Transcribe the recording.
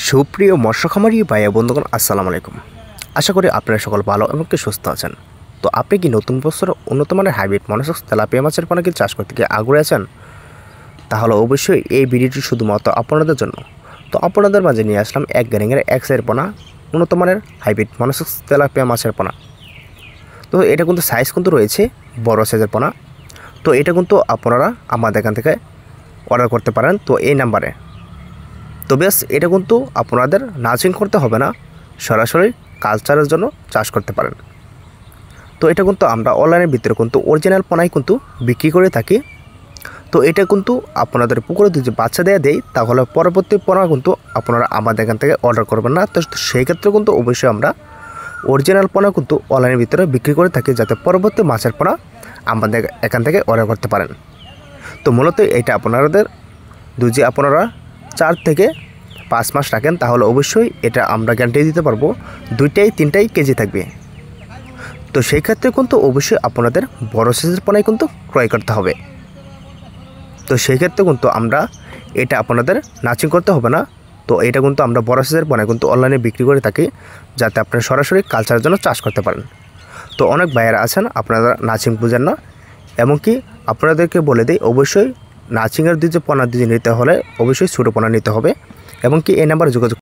সুপ্রিয় মৎস্য খামারি ভাই বন্ধুগণ আসসালামু আলাইকুম। আশা করি আপনারা সকল ভালো এবং সুস্থ আছেন। তো আপনি কি নতুন বছর উন্নত মানের হাইব্রিড মনোসেক্স তেলাপিয়া মাছের পোনা কি চাষ করতে গিয়ে আগ্রহী আছেন? তাহলে অবশ্যই এই ভিডিওটি শুধুমাত্র আপনাদের জন্য। তো আপনাদের মাঝে নিয়ে আসলাম এক গ্যারিংয়ের এক সাইজের পোনা, উন্নত মানের হাইব্রিড মনোসেক্স তেলাপিয়া মাছের পোনা। তো এটা কিন্তু সাইজ কিন্তু রয়েছে বড় সাইজের পোনা। তো এটা কিন্তু আপনারা আমাদের এখান থেকে অর্ডার করতে পারেন। তো এই নাম্বারে তো বেশ এটা কিন্তু আপনাদের নার্সিং করতে হবে না, সরাসরি কালচারের জন্য চাষ করতে পারেন। তো এটা কিন্তু আমরা অনলাইনের ভিতরে কিন্তু অরিজিনাল পোনাই কিন্তু বিক্রি করে থাকি। তো এটা কিন্তু আপনাদের পুকুরে যদি বাচ্চা দেয় তাহলে পরবর্তী পোনা কিন্তু আপনারা আমাদের এখান থেকে অর্ডার করবেন না। তো সেই ক্ষেত্রে কিন্তু অবশ্যই আমরা অরিজিনাল পোনা কিন্তু অনলাইনের ভিতরে বিক্রি করে থাকি, যাতে পরবর্তী মাছের পোনা আমাদের এখান থেকে অর্ডার করতে পারেন। তো মূলত এটা আপনাদের যদি আপনারা 4 থেকে 5 মাস রাখেন তাহলে অবশ্যই এটা আমরা গ্যারান্টি দিতে পারবো 2-3 কেজি থাকবে। তো সেই ক্ষেত্রে কিন্তু অবশ্যই আপনাদের বড় সাইজের পোনাই কিন্তু ক্রয় করতে হবে। তো সেই ক্ষেত্রে কিন্তু আমরা এটা আপনাদের নাচিং করতে হবে না। তো এটা কিন্তু আমরা বড় সাইজের পোনা কিন্তু অনলাইনে বিক্রি করে থাকি, যাতে আপনারা সরাসরি কালচারের জন্য চাষ করতে পারেন। তো অনেক ভাইয়েরা আছেন আপনারা নাচিং বুঝেন না, এমনকি আপনাদেরকে বলে দিই অবশ্যই নাচিংয়ের যে পোনা নিতে হলে অবশ্যই ছোটো পোনা নিতে হবে, এবং কি এই নাম্বারে যোগাযোগ